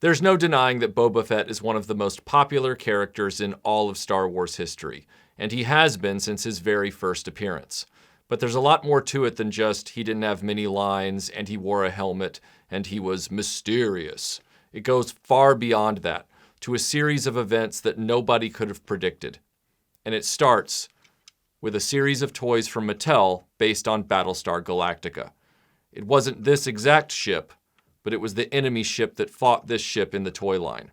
There's no denying that Boba Fett is one of the most popular characters in all of Star Wars history, and he has been since his very first appearance. But there's a lot more to it than just he didn't have many lines, and he wore a helmet, and he was mysterious. It goes far beyond that, to a series of events that nobody could have predicted. And it starts with a series of toys from Mattel based on Battlestar Galactica. It wasn't this exact ship, but it was the enemy ship that fought this ship in the toy line.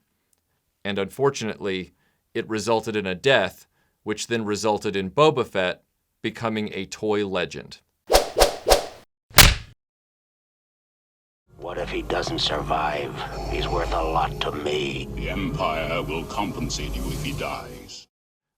And unfortunately, it resulted in a death, which then resulted in Boba Fett becoming a toy legend. What if he doesn't survive? He's worth a lot to me. The Empire will compensate you if he dies.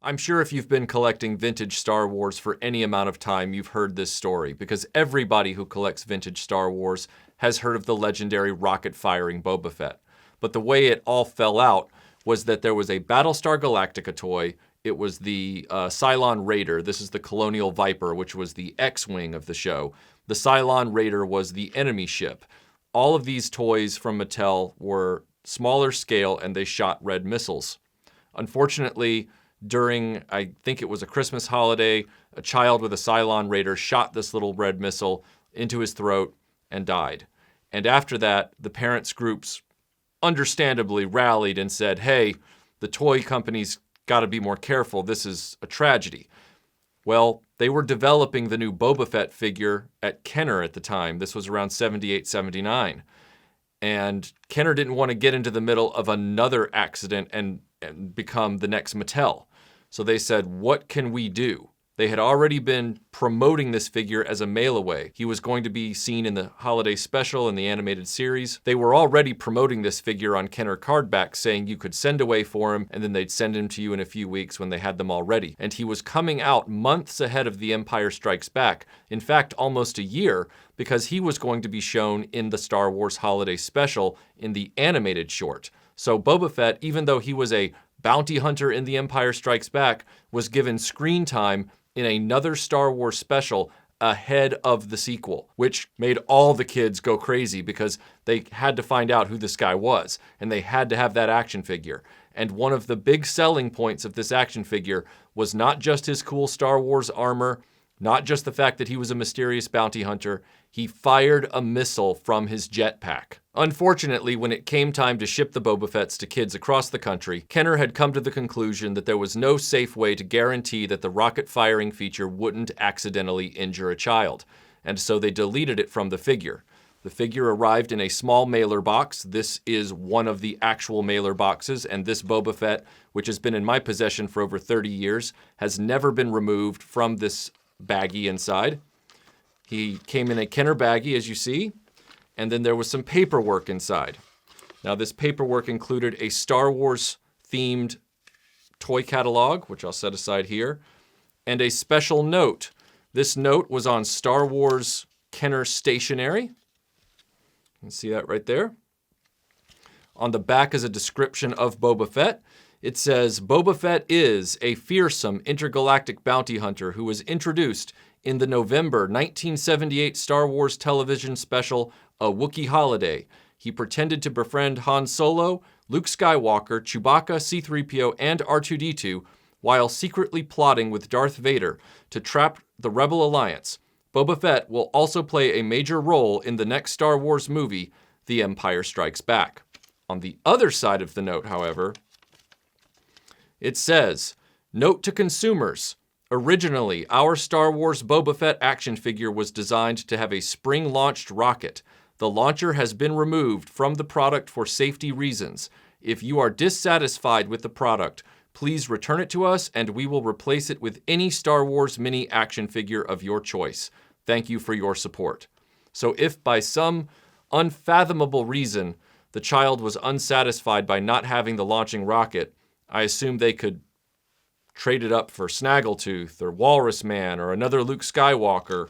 I'm sure if you've been collecting vintage Star Wars for any amount of time, you've heard this story, because everybody who collects vintage Star Wars has heard of the legendary rocket-firing Boba Fett. But the way it all fell out was that there was a Battlestar Galactica toy. It was the Cylon Raider. This is the Colonial Viper, which was the X-Wing of the show. The Cylon Raider was the enemy ship. All of these toys from Mattel were smaller scale, and they shot red missiles. Unfortunately, during, I think it was a Christmas holiday, a child with a Cylon Raider shot this little red missile into his throat and died. And after that, the parents' groups understandably rallied and said, hey, the toy companies got to be more careful. This is a tragedy. Well, they were developing the new Boba Fett figure at Kenner at the time. This was around 78, 79. And Kenner didn't want to get into the middle of another accident and become the next Mattel. So they said, what can we do? They had already been promoting this figure as a mail-away. He was going to be seen in the holiday special and the animated series. They were already promoting this figure on Kenner cardbacks, saying you could send away for him, and then they'd send him to you in a few weeks when they had them all ready. And he was coming out months ahead of The Empire Strikes Back. In fact, almost a year, because he was going to be shown in the Star Wars holiday special in the animated short. So Boba Fett, even though he was a bounty hunter in The Empire Strikes Back, was given screen time in another Star Wars special ahead of the sequel, which made all the kids go crazy because they had to find out who this guy was, and they had to have that action figure. And one of the big selling points of this action figure was not just his cool Star Wars armor, not just the fact that he was a mysterious bounty hunter. He fired a missile from his jetpack. Unfortunately, when it came time to ship the Boba Fetts to kids across the country, Kenner had come to the conclusion that there was no safe way to guarantee that the rocket firing feature wouldn't accidentally injure a child, and so they deleted it from the figure. The figure arrived in a small mailer box. This is one of the actual mailer boxes, and this Boba Fett, which has been in my possession for over 30 years, has never been removed from this baggie inside. He came in a Kenner baggie, as you see, and then there was some paperwork inside. Now, this paperwork included a Star Wars-themed toy catalog, which I'll set aside here, and a special note. This note was on Star Wars Kenner stationery. You can see that right there. On the back is a description of Boba Fett. It says, Boba Fett is a fearsome intergalactic bounty hunter who was introduced in the November 1978 Star Wars television special, A Wookiee Holiday. He pretended to befriend Han Solo, Luke Skywalker, Chewbacca, C-3PO, and R2-D2 while secretly plotting with Darth Vader to trap the Rebel Alliance. Boba Fett will also play a major role in the next Star Wars movie, The Empire Strikes Back. On the other side of the note, however, it says, note to consumers, originally our Star Wars Boba Fett action figure was designed to have a spring-launched rocket. The launcher has been removed from the product for safety reasons. If you are dissatisfied with the product, please return it to us and we will replace it with any Star Wars mini action figure of your choice. Thank you for your support. So if by some unfathomable reason the child was unsatisfied by not having the launching rocket, I assume they could trade it up for Snaggletooth or Walrus Man or another Luke Skywalker.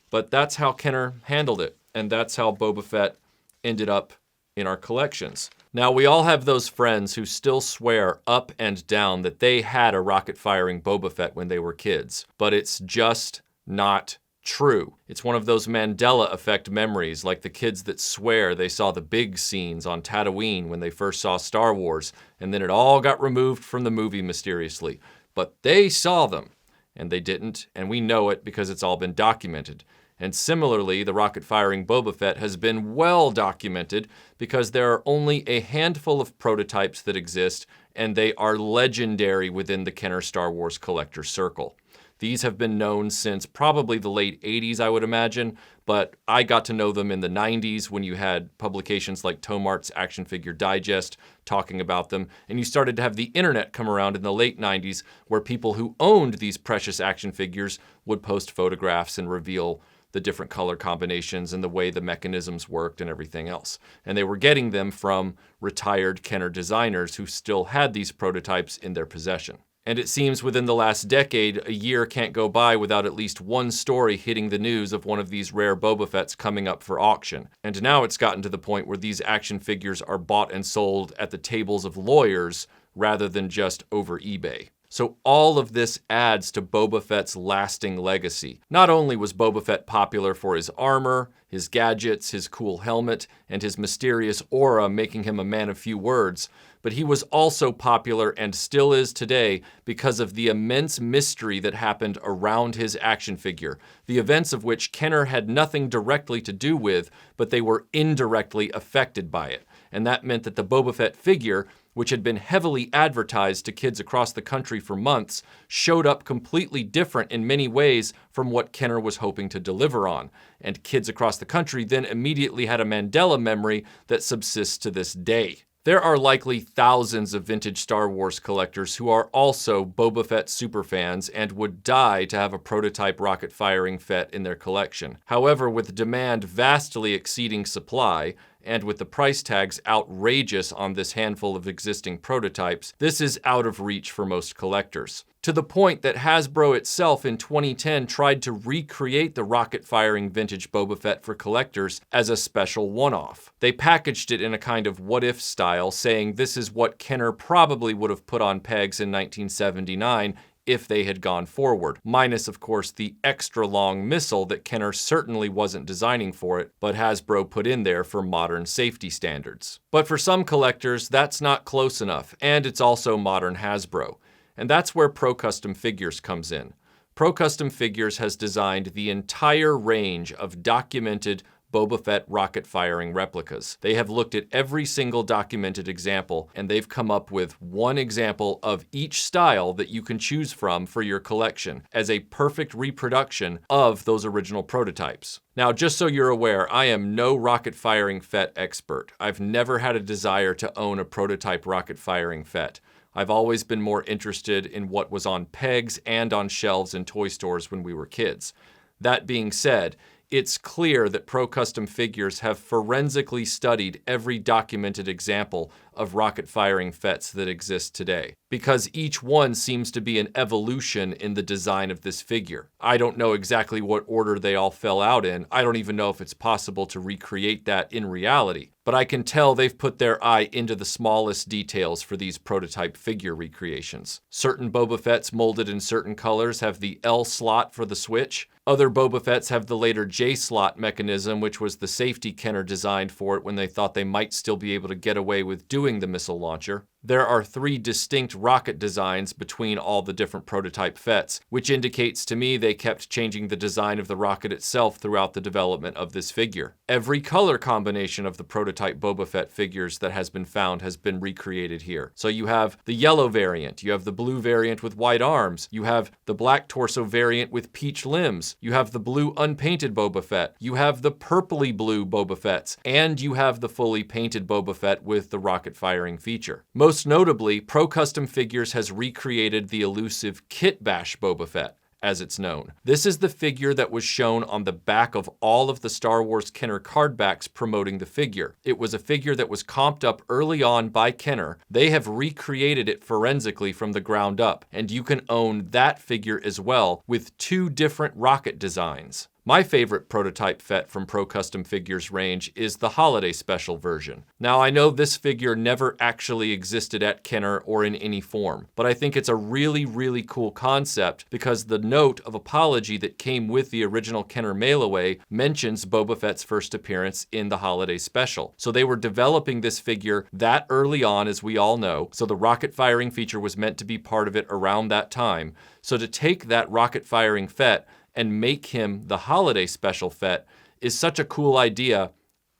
But that's how Kenner handled it. And that's how Boba Fett ended up in our collections. Now, we all have those friends who still swear up and down that they had a rocket-firing Boba Fett when they were kids. But it's just not true. It's one of those Mandela effect memories, like the kids that swear they saw the big scenes on Tatooine when they first saw Star Wars, and then it all got removed from the movie mysteriously. But they saw them, and they didn't, and we know it because it's all been documented. And similarly, the rocket-firing Boba Fett has been well documented because there are only a handful of prototypes that exist, and they are legendary within the Kenner Star Wars collector circle. These have been known since probably the late 80s, I would imagine, but I got to know them in the 90s when you had publications like Tomart's Action Figure Digest talking about them, and you started to have the internet come around in the late 90s where people who owned these precious action figures would post photographs and reveal the different color combinations and the way the mechanisms worked and everything else. And they were getting them from retired Kenner designers who still had these prototypes in their possession. And it seems within the last decade, a year can't go by without at least one story hitting the news of one of these rare Boba Fetts coming up for auction. And now it's gotten to the point where these action figures are bought and sold at the tables of lawyers rather than just over eBay. So all of this adds to Boba Fett's lasting legacy. Not only was Boba Fett popular for his armor, his gadgets, his cool helmet, and his mysterious aura making him a man of few words, but he was also popular and still is today because of the immense mystery that happened around his action figure, the events of which Kenner had nothing directly to do with, but they were indirectly affected by it. And that meant that the Boba Fett figure, which had been heavily advertised to kids across the country for months, showed up completely different in many ways from what Kenner was hoping to deliver on. And kids across the country then immediately had a Mandela memory that subsists to this day. There are likely thousands of vintage Star Wars collectors who are also Boba Fett superfans and would die to have a prototype rocket-firing Fett in their collection. However, with demand vastly exceeding supply, and with the price tags outrageous on this handful of existing prototypes, this is out of reach for most collectors. To the point that Hasbro itself in 2010 tried to recreate the rocket-firing vintage Boba Fett for collectors as a special one-off. They packaged it in a kind of what-if style, saying this is what Kenner probably would have put on pegs in 1979 if they had gone forward, minus of course the extra long missile that Kenner certainly wasn't designing for it, but Hasbro put in there for modern safety standards. But for some collectors, that's not close enough, and it's also modern Hasbro. And that's where Procustomfigures comes in. Procustomfigures has designed the entire range of documented Boba Fett rocket-firing replicas. They have looked at every single documented example, and they've come up with one example of each style that you can choose from for your collection as a perfect reproduction of those original prototypes. Now, just so you're aware, I am no rocket-firing Fett expert. I've never had a desire to own a prototype rocket-firing Fett. I've always been more interested in what was on pegs and on shelves in toy stores when we were kids. That being said, it's clear that Procustomfigures have forensically studied every documented example of rocket-firing Fetts that exist today, because each one seems to be an evolution in the design of this figure. I don't know exactly what order they all fell out in. I don't even know if it's possible to recreate that in reality. But I can tell they've put their eye into the smallest details for these prototype figure recreations. Certain Boba Fetts molded in certain colors have the L slot for the switch. Other Boba Fetts have the later J slot mechanism, which was the safety Kenner designed for it when they thought they might still be able to get away with doing the missile launcher. There are 3 distinct rocket designs between all the different prototype Fetts, which indicates to me they kept changing the design of the rocket itself throughout the development of this figure. Every color combination of the prototype Boba Fett figures that has been found has been recreated here. So you have the yellow variant, you have the blue variant with white arms, you have the black torso variant with peach limbs, you have the blue unpainted Boba Fett, you have the purpley blue Boba Fetts, and you have the fully painted Boba Fett with the rocket firing feature. Most notably, Procustomfigures has recreated the elusive Kit Bash Boba Fett, as it's known. This is the figure that was shown on the back of all of the Star Wars Kenner card backs promoting the figure. It was a figure that was comped up early on by Kenner. They have recreated it forensically from the ground up, and you can own that figure as well with 2 different rocket designs. My favorite prototype Fett from Procustomfigures range is the Holiday Special version. Now, I know this figure never actually existed at Kenner or in any form, but I think it's a really, really cool concept because the note of apology that came with the original Kenner mail-away mentions Boba Fett's first appearance in the Holiday Special. So they were developing this figure that early on, as we all know, so the rocket firing feature was meant to be part of it around that time. So to take that rocket firing Fett and make him the Holiday Special Fett is such a cool idea.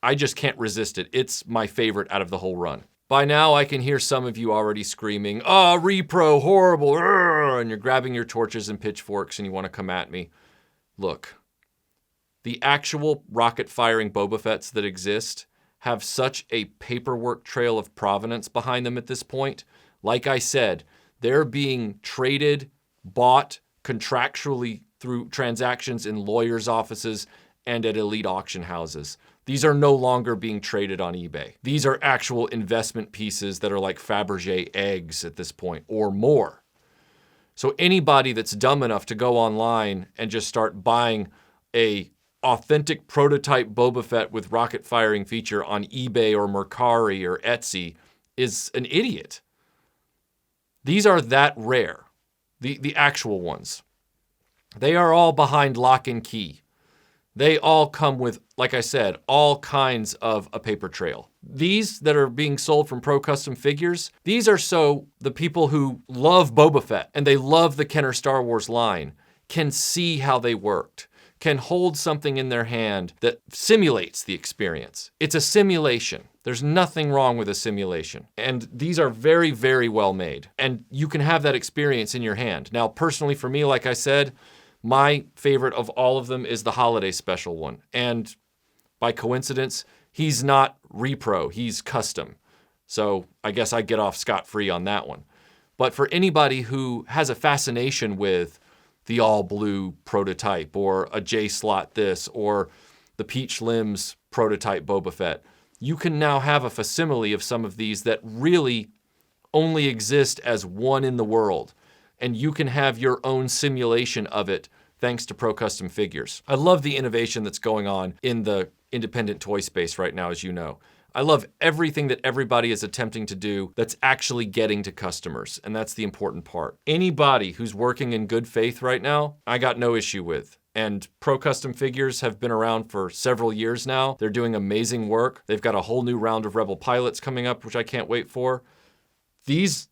I just can't resist it. It's my favorite out of the whole run. By now, I can hear some of you already screaming, "Ah, repro, horrible," and you're grabbing your torches and pitchforks and you want to come at me. Look, the actual rocket-firing Boba Fetts that exist have such a paperwork trail of provenance behind them at this point. Like I said, they're being traded, bought, contractually through transactions in lawyers' offices and at elite auction houses. These are no longer being traded on eBay. These are actual investment pieces that are like Fabergé eggs at this point, or more. So anybody that's dumb enough to go online and just start buying a authentic prototype Boba Fett with rocket firing feature on eBay or Mercari or Etsy is an idiot. These are that rare, the actual ones. They are all behind lock and key. They all come with, like I said, all kinds of a paper trail. These that are being sold from Procustomfigures, these are so the people who love Boba Fett and they love the Kenner Star Wars line can see how they worked, can hold something in their hand that simulates the experience. It's a simulation. There's nothing wrong with a simulation. And these are very, very well made. And you can have that experience in your hand. Now, personally for me, like I said, my favorite of all of them is the Holiday Special one. And by coincidence, he's not repro, he's custom. So I guess I get off scot-free on that one. But for anybody who has a fascination with the all-blue prototype, or a J-slot this, or the peach limbs prototype Boba Fett, you can now have a facsimile of some of these that really only exist as one in the world. And you can have your own simulation of it thanks to Procustomfigures. I love the innovation that's going on in the independent toy space right now, as you know. I love everything that everybody is attempting to do that's actually getting to customers, and that's the important part. Anybody who's working in good faith right now, I got no issue with. And Procustomfigures have been around for several years now. They're doing amazing work. They've got a whole new round of Rebel pilots coming up, which I can't wait for. These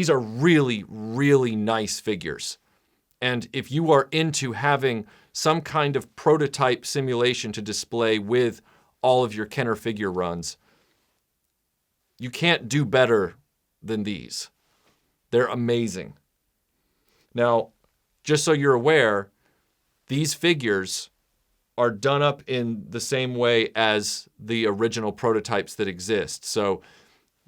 are really, really nice figures. And if you are into having some kind of prototype simulation to display with all of your Kenner figure runs, you can't do better than these. They're amazing. Now, just so you're aware, these figures are done up in the same way as the original prototypes that exist. So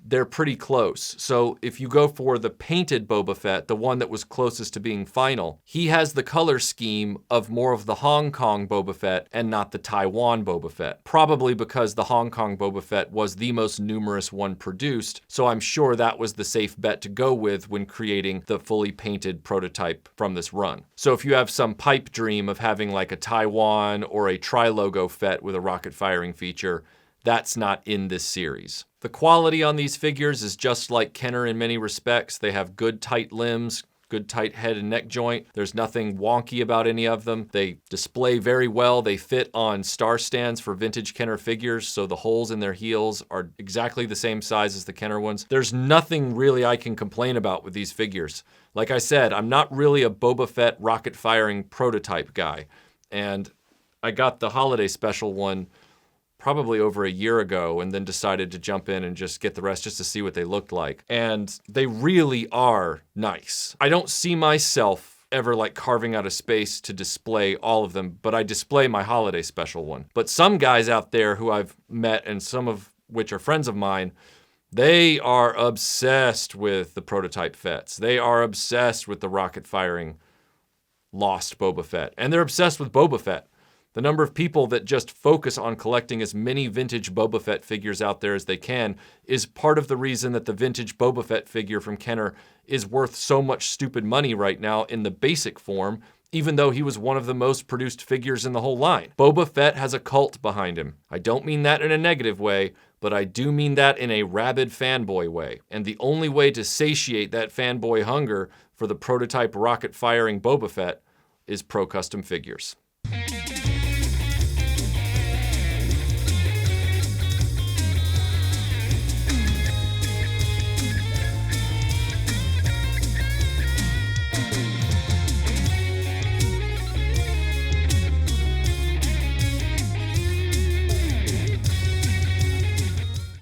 they're pretty close. So if you go for the painted Boba Fett, the one that was closest to being final, he has the color scheme of more of the Hong Kong Boba Fett and not the Taiwan Boba Fett. Probably because the Hong Kong Boba Fett was the most numerous one produced, so I'm sure that was the safe bet to go with when creating the fully painted prototype from this run. So if you have some pipe dream of having like a Taiwan or a tri-logo Fett with a rocket firing feature, that's not in this series. The quality on these figures is just like Kenner in many respects. They have good tight limbs, good tight head and neck joint. There's nothing wonky about any of them. They display very well. They fit on star stands for vintage Kenner figures, so the holes in their heels are exactly the same size as the Kenner ones. There's nothing really I can complain about with these figures. Like I said, I'm not really a Boba Fett rocket firing prototype guy, and I got the Holiday Special one probably over a year ago and then decided to jump in and just get the rest just to see what they looked like. And they really are nice. I don't see myself ever like carving out a space to display all of them, but I display my Holiday Special one. But some guys out there who I've met, and some of which are friends of mine, they are obsessed with the prototype Fetts. They are obsessed with the rocket firing lost Boba Fett. And they're obsessed with Boba Fett. The number of people that just focus on collecting as many vintage Boba Fett figures out there as they can is part of the reason that the vintage Boba Fett figure from Kenner is worth so much stupid money right now in the basic form, even though he was one of the most produced figures in the whole line. Boba Fett has a cult behind him. I don't mean that in a negative way, but I do mean that in a rabid fanboy way. And the only way to satiate that fanboy hunger for the prototype rocket-firing Boba Fett is Pro Custom Figures.